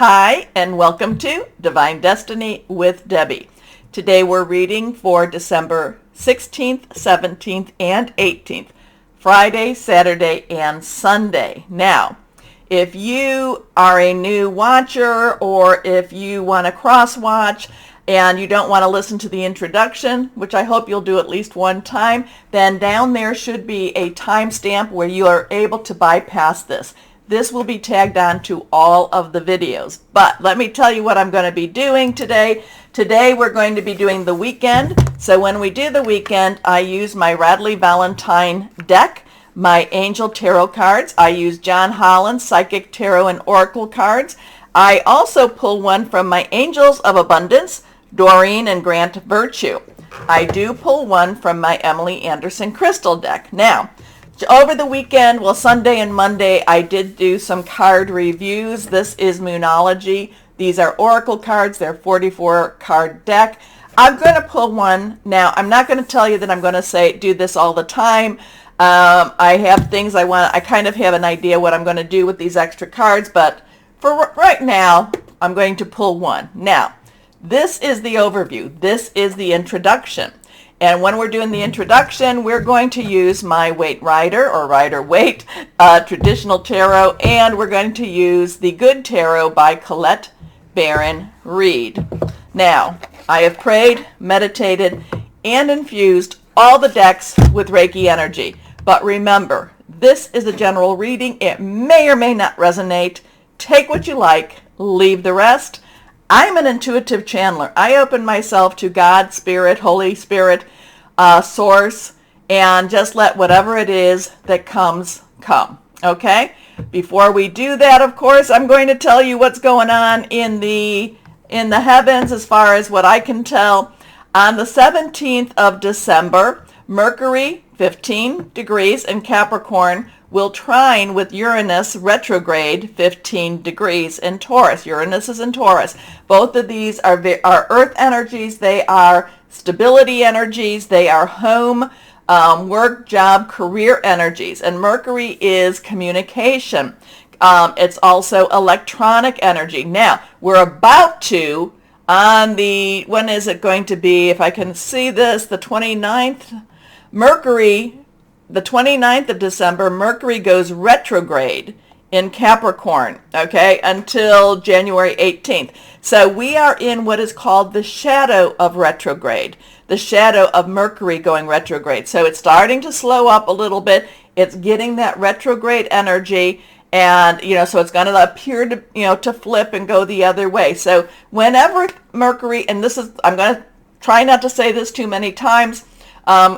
Hi, and welcome to Divine Destiny with Debbie. Today we're reading for December 16th, 17th, and 18th, Friday, Saturday, and Sunday. Now, if you are a new watcher or if you want to cross-watch and you don't want to listen to the introduction, which I hope you'll do at least one time, then down there should be a timestamp where you are able to bypass this. This will be tagged on to all of the videos. But let me tell you what I'm going to be doing today. Today we're going to be doing the weekend. So when we do the weekend, I use my Radley Valentine deck, my Angel Tarot cards. I use John Holland's Psychic Tarot and Oracle cards. I also pull one from my Angels of Abundance, Doreen and Grant Virtue. I do pull one from my Emily Anderson Crystal deck. Now, over the weekend, well, Sunday and Monday, I did do some card reviews. This is Moonology. These are Oracle cards. They're 44 card deck. I'm going to pull one. Now, I'm not going to tell you that I'm going to do this all the time. I have things I kind of have an idea what I'm going to do with these extra cards, but for right now, I'm going to pull one. Now, this is the overview. This is the introduction. And when we're doing the introduction, we're going to use my Waite Rider or Rider-Waite traditional tarot, and we're going to use the Good Tarot by Colette Baron Reed. Now, I have prayed, meditated, and infused all the decks with Reiki energy. But remember, this is a general reading. It may or may not resonate. Take what you like, leave the rest. I'm an intuitive channeler. I open myself to God, Spirit, Holy Spirit, Source, and just let whatever it is that comes, come. Okay? Before we do that, of course, I'm going to tell you what's going on in the heavens as far as what I can tell. On the 17th of December, Mercury, 15 degrees in Capricorn, will trine with Uranus retrograde 15 degrees in Taurus. Uranus is in Taurus. Both of these are earth energies. They are stability energies. They are home, work, job, career energies. And Mercury is communication. It's also electronic energy. Now, we're about to, on the, when is it going to be? If I can see this, the 29th, Mercury, the 29th of December, Mercury goes retrograde in Capricorn, okay, until January 18th. So we are in what is called the shadow of retrograde, the shadow of Mercury going retrograde. So it's starting to slow up a little bit. It's getting that retrograde energy, and, so it's going to appear to, to flip and go the other way. So whenever Mercury, and this is, I'm going to try not to say this too many times,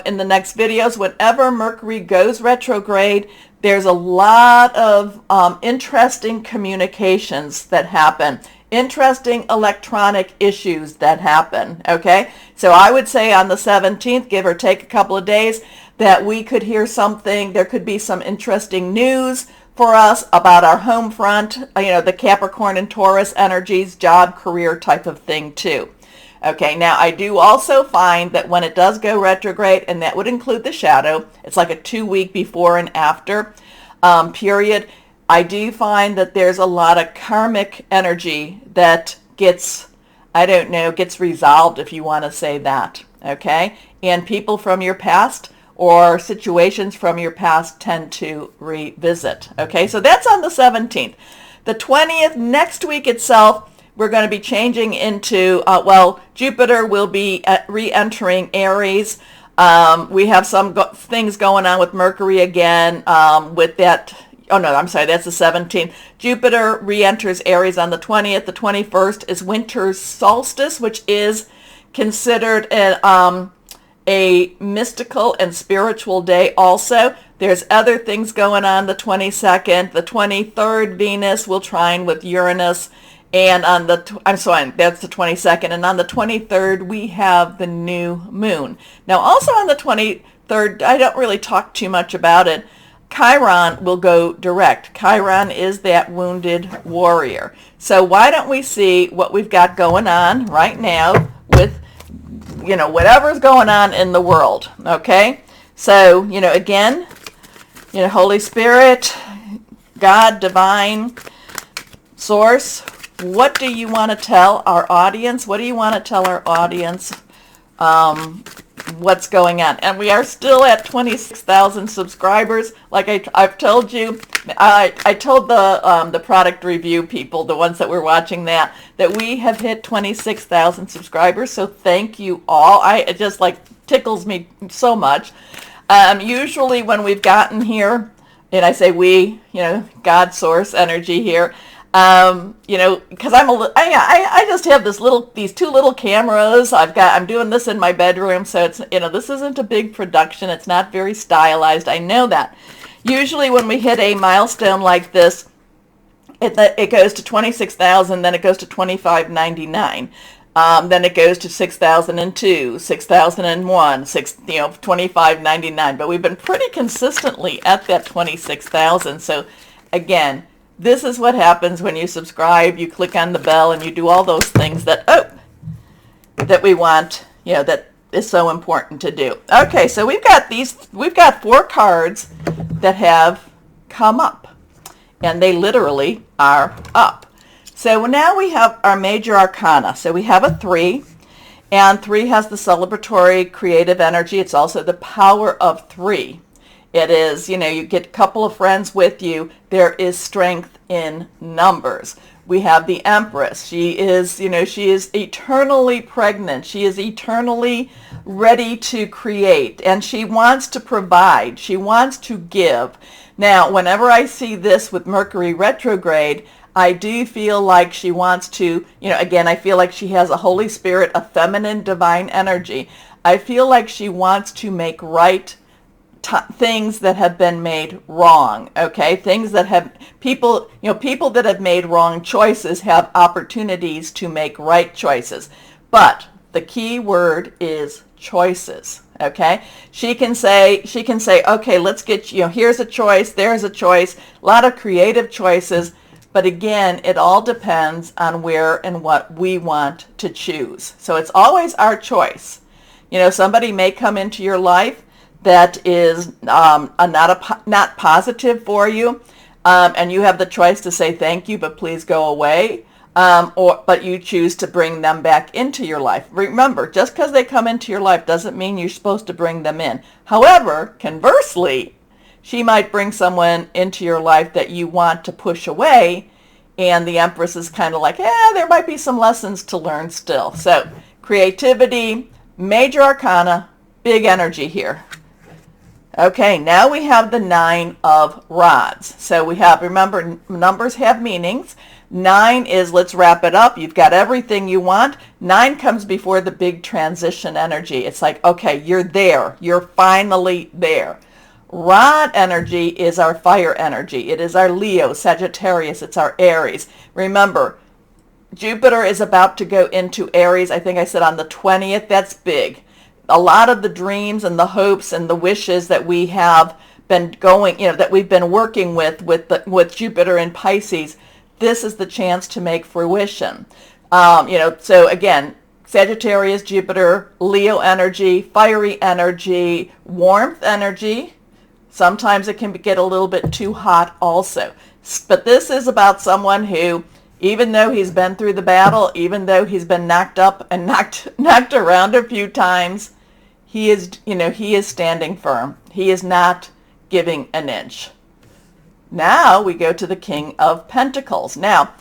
in the next videos, whenever Mercury goes retrograde, there's a lot of interesting communications that happen, interesting electronic issues that happen, okay? So I would say on the 17th, give or take a couple of days, that we could hear something. There could be some interesting news for us about our home front, the Capricorn and Taurus energies, job, career type of thing too. Okay, now I do also find that when it does go retrograde, and that would include the shadow, it's like a 2-week before and after period, I do find that there's a lot of karmic energy that gets resolved, if you want to say that, okay? And people from your past or situations from your past tend to revisit, okay? So that's on the 17th. The 20th, next week itself, we're going to be changing into, Jupiter will be re-entering Aries. We have some things going on with Mercury again with that. Oh, no, I'm sorry. That's the 17th. Jupiter re-enters Aries on the 20th. The 21st is winter's solstice, which is considered a mystical and spiritual day also. There's other things going on the 22nd. The 23rd, Venus will trine with Uranus. And on the, that's the 22nd. And on the 23rd, we have the new moon. Now, also on the 23rd, I don't really talk too much about it. Chiron will go direct. Chiron is that wounded warrior. So why don't we see what we've got going on right now with, whatever's going on in the world, okay? So, again, Holy Spirit, God, Divine, Source, what do you want to tell our audience? What do you want to tell our audience? What's going on? And we are still at 26,000 subscribers. Like I've told you, I told the product review people, the ones that were watching that we have hit 26,000 subscribers. So thank you all. It just like tickles me so much. Usually when we've gotten here, and I say we, God source energy here, because I just have these two little cameras. I'm doing this in my bedroom, so it's, this isn't a big production. It's not very stylized. I know that. Usually when we hit a milestone like this, it goes to 26,000, then it goes to 25.99. Then it goes to 6,002, 6,001, 25.99. But we've been pretty consistently at that 26,000. So again, this is what happens when you subscribe, you click on the bell, and you do all those things that we want, that is so important to do. Okay, so we've got 4 cards that have come up, and they literally are up. So now we have our major arcana. So we have a 3, and 3 has the celebratory creative energy. It's also the power of 3. It is, you get a couple of friends with you. There is strength in numbers. We have the Empress. She is eternally pregnant. She is eternally ready to create, and she wants to provide. She wants to give. Now, whenever I see this with Mercury retrograde, I do feel like she wants to, again, I feel like she has a Holy Spirit, a feminine divine energy. I feel like she wants to make right things that have been made wrong, okay? Things that have, people that have made wrong choices have opportunities to make right choices. But the key word is choices, okay? She can say, okay, let's get, here's a choice, there's a choice, a lot of creative choices. But again, it all depends on where and what we want to choose. So it's always our choice. Somebody may come into your life that is not positive for you, and you have the choice to say thank you, but please go away, but you choose to bring them back into your life. Remember, just because they come into your life doesn't mean you're supposed to bring them in. However, conversely, she might bring someone into your life that you want to push away, and the Empress is kind of like, there might be some lessons to learn still. So creativity, major arcana, big energy here. Okay, now we have the 9 of Rods. So we have, remember, numbers have meanings. 9 is, let's wrap it up. You've got everything you want. 9 comes before the big transition energy. It's like, okay, you're there. You're finally there. Rod energy is our fire energy. It is our Leo, Sagittarius. It's our Aries. Remember, Jupiter is about to go into Aries. I think I said on the 20th. That's big. A lot of the dreams and the hopes and the wishes that we have been going, that we've been working with Jupiter in Pisces, this is the chance to make fruition. So again, Sagittarius, Jupiter, Leo energy, fiery energy, warmth energy. Sometimes it can get a little bit too hot also. But this is about someone who, even though he's been through the battle, even though he's been knocked up and knocked around a few times, he is standing firm. He is not giving an inch. Now we go to the King of Pentacles. Now,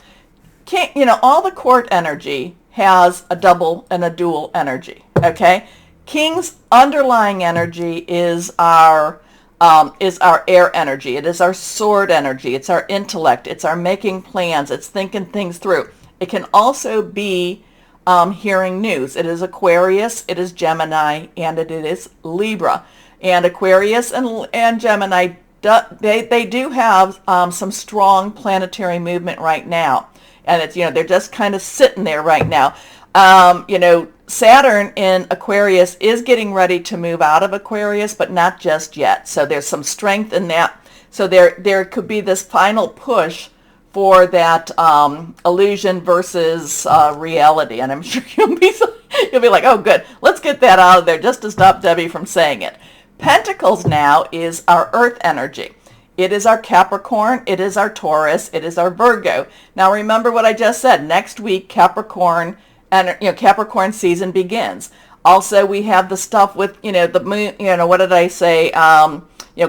all the court energy has a double and a dual energy, okay? King's underlying energy is our air energy. It is our sword energy. It's our intellect. It's our making plans. It's thinking things through. It can also be hearing news. It is Aquarius, it is Gemini, and it is Libra. And Aquarius and Gemini, they do have some strong planetary movement right now. And it's, they're just kind of sitting there right now. Saturn in Aquarius is getting ready to move out of Aquarius, but not just yet. So there's some strength in that. So there could be this final push for that illusion versus reality. And I'm sure you'll be like, oh, good, let's get that out of there just to stop Debbie from saying it. Pentacles now is our earth energy. It is our Capricorn, it is our Taurus, it is our Virgo. Now remember what I just said. Next week, Capricorn and Capricorn season begins. Also, we have the stuff with the moon. What did I say?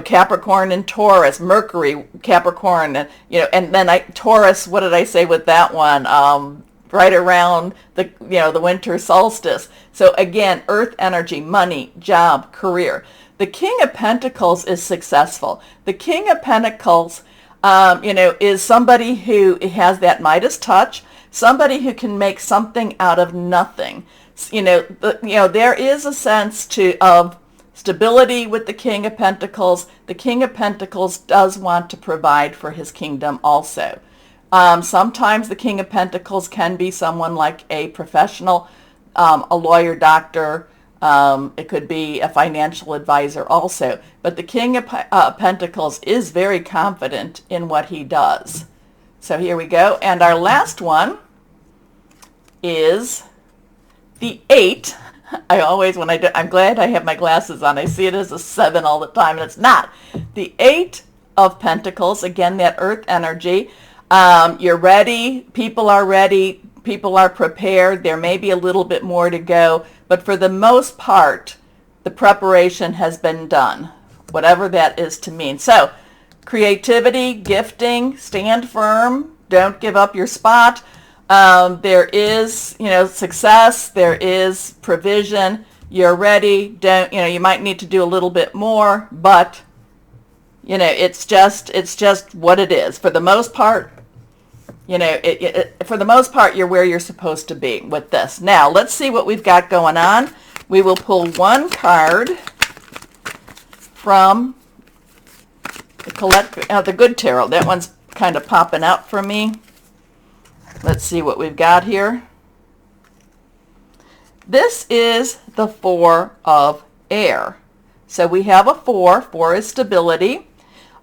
Capricorn and Taurus, Mercury, Capricorn, and then Taurus. What did I say with that one? Right around the winter solstice. So again, Earth energy, money, job, career. The King of Pentacles is successful. The King of Pentacles, is somebody who has that Midas touch, somebody who can make something out of nothing. There is a sense of stability with the King of Pentacles. The King of Pentacles does want to provide for his kingdom also. Sometimes the King of Pentacles can be someone like a professional, a lawyer, doctor. It could be a financial advisor also. But the King of Pentacles is very confident in what he does. So here we go. And our last one is the 8. I'm glad I have my glasses on. I see it as a 7 all the time, and it's not. The 8 of Pentacles, again, that Earth energy. You're ready. People are ready. People are prepared. There may be a little bit more to go, but for the most part, the preparation has been done, whatever that is to mean. So, creativity, gifting, stand firm. Don't give up your spot. There is, success. There is provision. You're ready. You might need to do a little bit more, but it's just what it is. For the most part, for the most part, you're where you're supposed to be with this. Now, let's see what we've got going on. We will pull one card from the Good Tarot. That one's kind of popping out for me. Let's see what we've got here. This is the 4 of Air. So we have a 4. 4 is stability,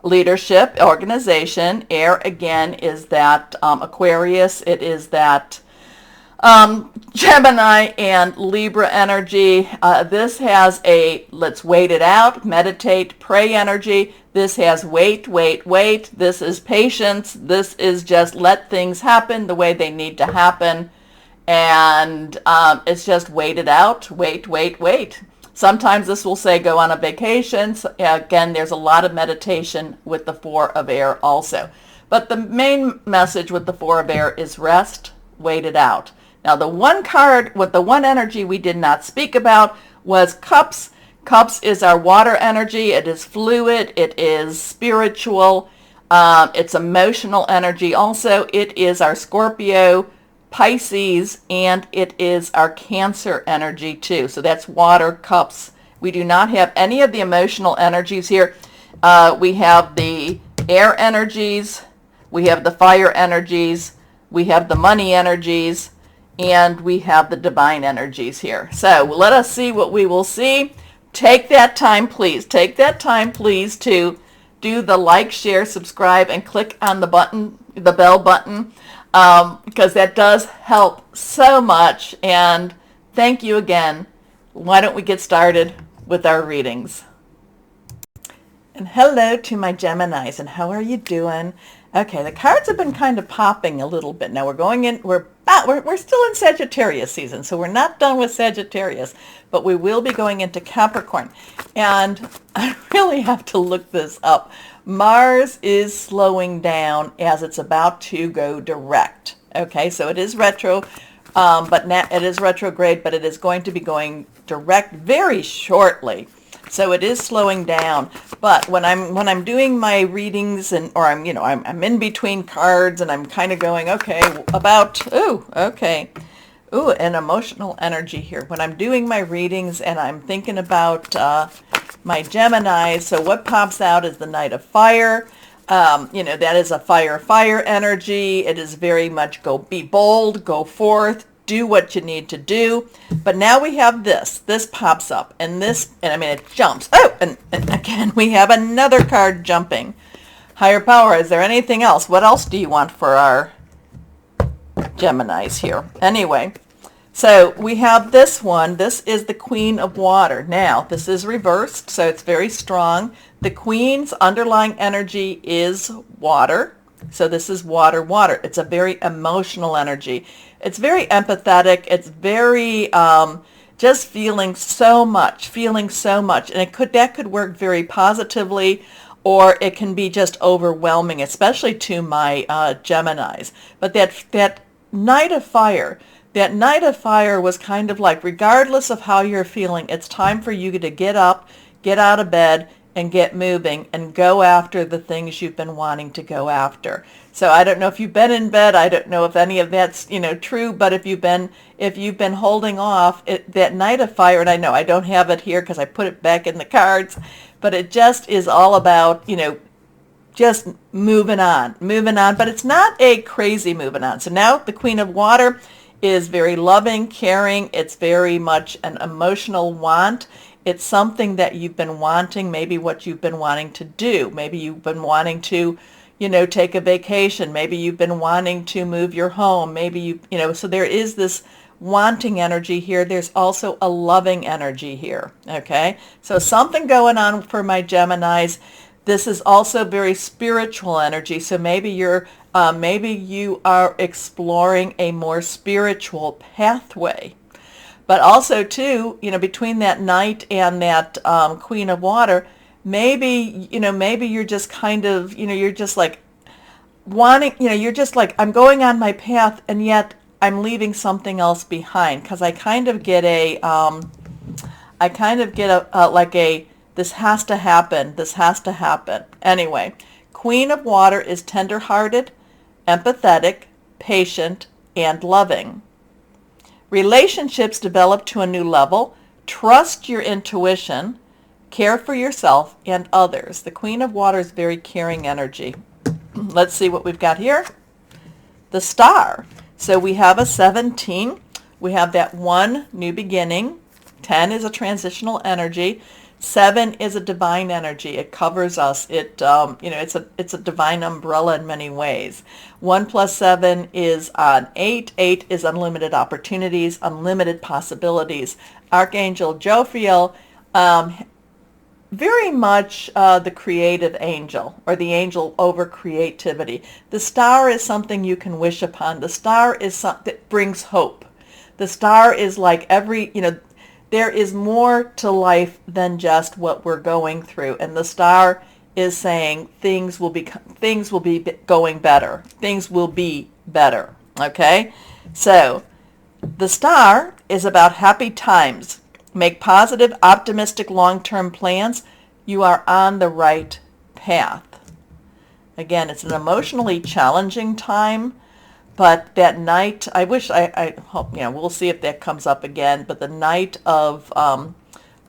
leadership, organization. Air, again, is that Aquarius. It is that Gemini and Libra energy. This has a let's wait it out, meditate, pray energy. This has wait. This is patience. This is just let things happen the way they need to happen. And it's just wait it out, wait. Sometimes this will say go on a vacation. So, again, there's a lot of meditation with the 4 of Air also. But the main message with the 4 of Air is rest, wait it out. Now, the one card with the one energy we did not speak about was Cups. Cups is our water energy. It is fluid. It is spiritual. It's emotional energy. Also, it is our Scorpio, Pisces, and it is our Cancer energy too. So that's water, cups. We do not have any of the emotional energies here. We have the air energies, we have the fire energies, we have the money energies, and we have the divine energies here. So let us see what we will see. Take that time, please. Take that time, please, to do the like, share, subscribe, and click on the button, the bell button. Because that does help so much. And thank you again. Why don't we get started with our readings? And hello to my Geminis, and how are you doing? Okay, the cards have been kind of popping a little bit. Now we're still in Sagittarius season, so we're not done with Sagittarius, but we will be going into Capricorn. And I really have to look this up. Mars is slowing down as it's about to go direct. Okay, so it is retro, but now it is retrograde, but it is going to be going direct very shortly. So it is slowing down. But when I'm doing my readings I'm in between cards and I'm kind of going, okay, an emotional energy here. When I'm doing my readings and I'm thinking about my Gemini, so what pops out is the Knight of Fire. That is a fire energy. It is very much be bold, go forth, do what you need to do. But now we have this pops up, and it jumps. Oh, and again, we have another card jumping. Higher power. Is there anything else? What else do you want for our Geminis here? Anyway, So we have this one. This is the Queen of Water. Now, this is reversed, so it's very strong. The Queen's underlying energy is water. So this is water, water. It's a very emotional energy. It's very empathetic. It's very just feeling so much. And that could work very positively, or it can be just overwhelming, especially to my Geminis. But that Knight of Fire, that Knight of Fire was kind of like, regardless of how you're feeling, it's time for you to get up, get out of bed, and get moving and go after the things you've been wanting to go after. So I don't know if you've been in bed. I don't know if any of that's, true, but if you've been holding off, that Knight of Fire, and I know I don't have it here because I put it back in the cards, but it just is all about, just moving on, but it's not a crazy moving on. So now the Queen of Water is very loving, caring. It's very much an emotional want. It's something that you've been wanting, maybe what you've been wanting to do. Maybe you've been wanting to, take a vacation. Maybe you've been wanting to move your home. Maybe so there is this wanting energy here. There's also a loving energy here, okay? So something going on for my Geminis. This is also very spiritual energy. So maybe you are exploring a more spiritual pathway. But also, too, between that Knight and that Queen of Water, maybe you're just kind of, you're just like wanting, you're just like, I'm going on my path, and yet I'm leaving something else behind, because I kind of get this has to happen. Anyway, Queen of Water is tender-hearted, empathetic, patient, and loving. Relationships develop to a new level. Trust your intuition. Care for yourself and others. The Queen of Water is very caring energy. Let's see what we've got here. The Star. So we have a 17. We have that 1, new beginning. 10 is a transitional energy. 7 is a divine energy. It covers us. It's a divine umbrella in many ways. 1 plus 7 is 8. 8 is unlimited opportunities, unlimited possibilities. Archangel Jophiel, very much the creative angel, or the angel over creativity. The Star is something you can wish upon. The Star is something that brings hope. The Star is like there is more to life than just what we're going through. And the Star is saying things will be going better. Things will be better. Okay? So the Star is about happy times. Make positive, optimistic, long-term plans. You are on the right path. Again, it's an emotionally challenging time. But that Knight, I wish, I hope, we'll see if that comes up again. But the Knight of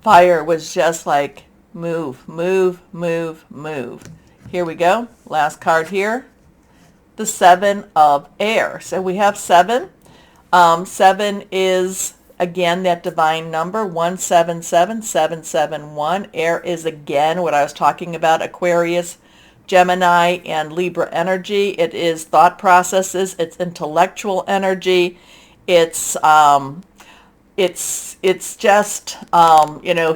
Fire was just like, move, move, move, move. Here we go. Last card here. The 7 of Air. So we have 7. 7 is, again, that divine number, 177, 771. Air is, again, what I was talking about, Aquarius, Gemini, and Libra energy. It is thought processes. It's intellectual energy. It's just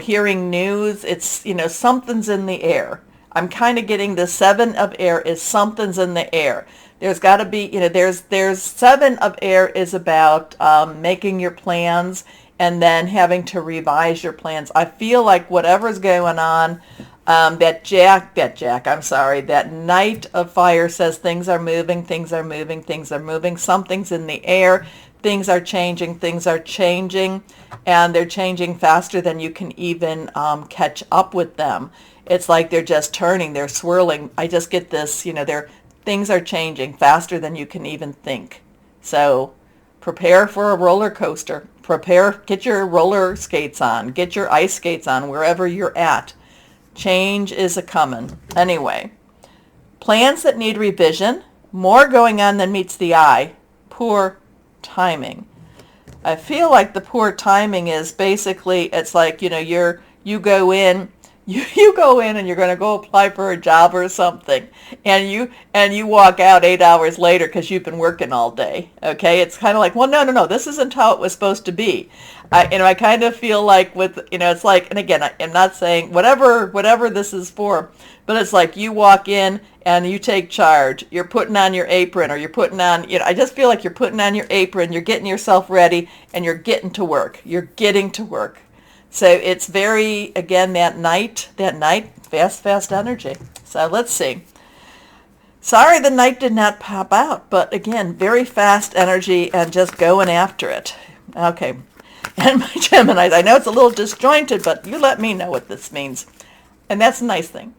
hearing news. It's something's in the air. I'm kind of getting the 7 of Air is something's in the air. There's got to be there's 7 of Air is about making your plans and then having to revise your plans. I feel like whatever's going on. That Knight of Fire says things are moving, something's in the air, things are changing, and they're changing faster than you can even catch up with them. It's like they're just turning, they're swirling. I just get this, things are changing faster than you can even think. So prepare for a roller coaster. Get your roller skates on, get your ice skates on, wherever you're at. Change is a-coming. Anyway, plans that need revision, more going on than meets the eye, poor timing. I feel like the poor timing is basically, it's like, you go in, You go in and you're going to go apply for a job or something, and you walk out 8 hours later because you've been working all day. Okay, it's kind of like, well, no, this isn't how it was supposed to be. I kind of feel like with, it's like, and again, I'm not saying whatever this is for, but it's like you walk in and you take charge. You're putting on your apron, or you're putting on, I just feel like you're putting on your apron, you're getting yourself ready, and you're getting to work. You're getting to work. So it's very, again, that night, fast energy. So let's see. Sorry the night did not pop out, but again, very fast energy and just going after it. Okay. And my Geminis, I know it's a little disjointed, but you let me know what this means. And that's a nice thing.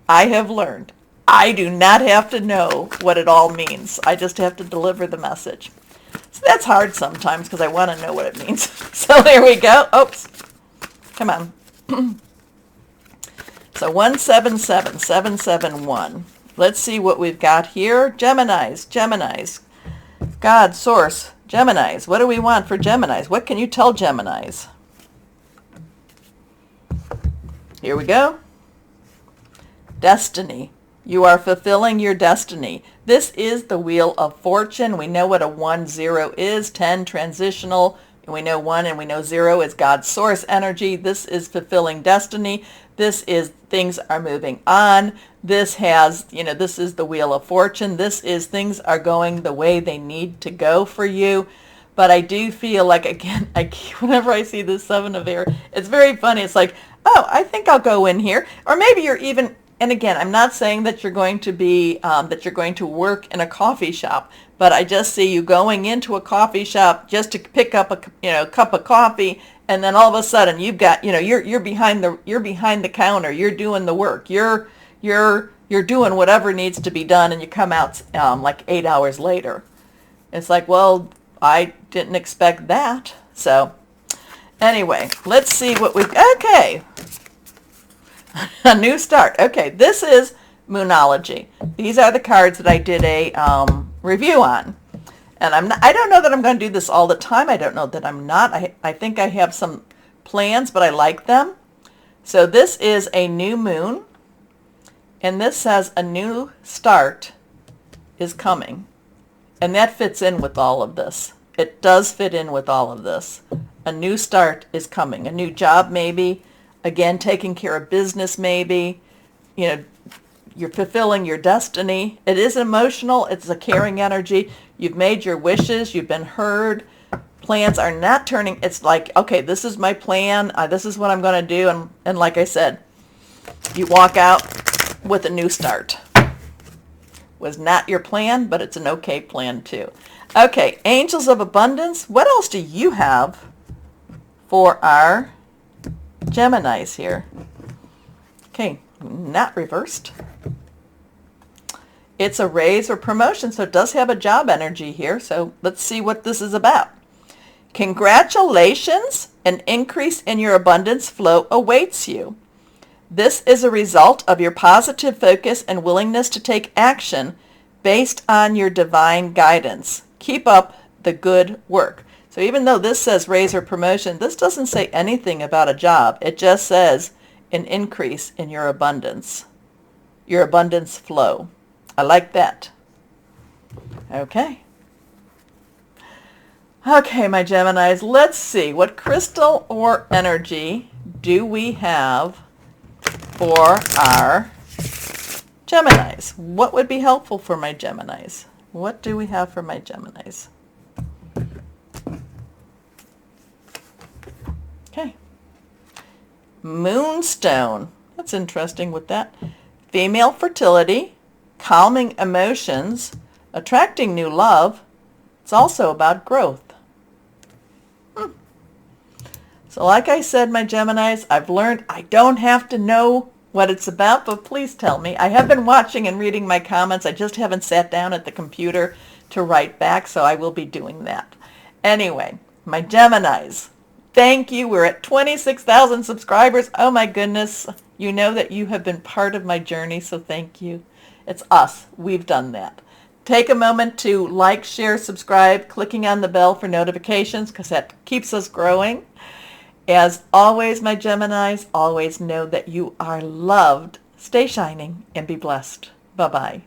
I have learned I do not have to know what it all means. I just have to deliver the message. So that's hard sometimes because I want to know what it means. So there we go. Oops. Come on. So 177771. Let's see what we've got here. Geminis. God, source, Geminis. What do we want for Geminis? What can you tell Geminis? Here we go. Destiny. You are fulfilling your destiny. This is the Wheel of Fortune. We know what a 1-0 is, 10 transitional. We know 1 and we know 0 is God's source energy. This is fulfilling destiny. This is things are moving on. This has, this is the Wheel of Fortune. This is things are going the way they need to go for you. But I do feel like, again, whenever I see this 7 of air, it's very funny. It's like, oh, I think I'll go in here. Or maybe you're even, and again, I'm not saying that you're going to be, that you're going to work in a coffee shop. But I just see you going into a coffee shop just to pick up a cup of coffee, and then all of a sudden you've got you're behind the counter, you're doing the work, you're doing whatever needs to be done, and you come out like 8 hours later. It's like, well, I didn't expect that. So anyway, let's see what we okay. A new start. Okay, this is Moonology. These are the cards that I did a review on. And I don't know that I'm going to do this all the time. I don't know that I'm not. I think I have some plans, but I like them. So this is a new moon. And this says a new start is coming. And that fits in with all of this. It does fit in with all of this. A new start is coming. A new job maybe. Again, taking care of business maybe. You're fulfilling your destiny. It is emotional. It's a caring energy. You've made your wishes. You've been heard. Plans are not turning. It's like, okay, this is my plan. This is what I'm going to do. And like I said, you walk out with a new start. Was not your plan, but it's an okay plan too. Okay, Angels of Abundance. What else do you have for our Geminis here? Okay, not reversed. It's a raise or promotion, so it does have a job energy here. So let's see what this is about. Congratulations, an increase in your abundance flow awaits you. This is a result of your positive focus and willingness to take action based on your divine guidance. Keep up the good work. So even though this says raise or promotion, this doesn't say anything about a job. It just says an increase in your abundance flow. I like that. Okay. Okay, my Geminis, let's see. What crystal or energy do we have for our Geminis? What would be helpful for my Geminis? What do we have for my Geminis? Okay. Moonstone. That's interesting with that. Female fertility. Calming emotions, attracting new love. It's also about growth. So like I said, my Geminis, I've learned I don't have to know what it's about, but please tell me. I have been watching and reading my comments. I just haven't sat down at the computer to write back, so I will be doing that. Anyway, my Geminis, thank you. We're at 26,000 subscribers. Oh my goodness. You know that you have been part of my journey, so thank you. It's us. We've done that. Take a moment to like, share, subscribe, clicking on the bell for notifications because that keeps us growing. As always, my Geminis, always know that you are loved. Stay shining and be blessed. Bye-bye.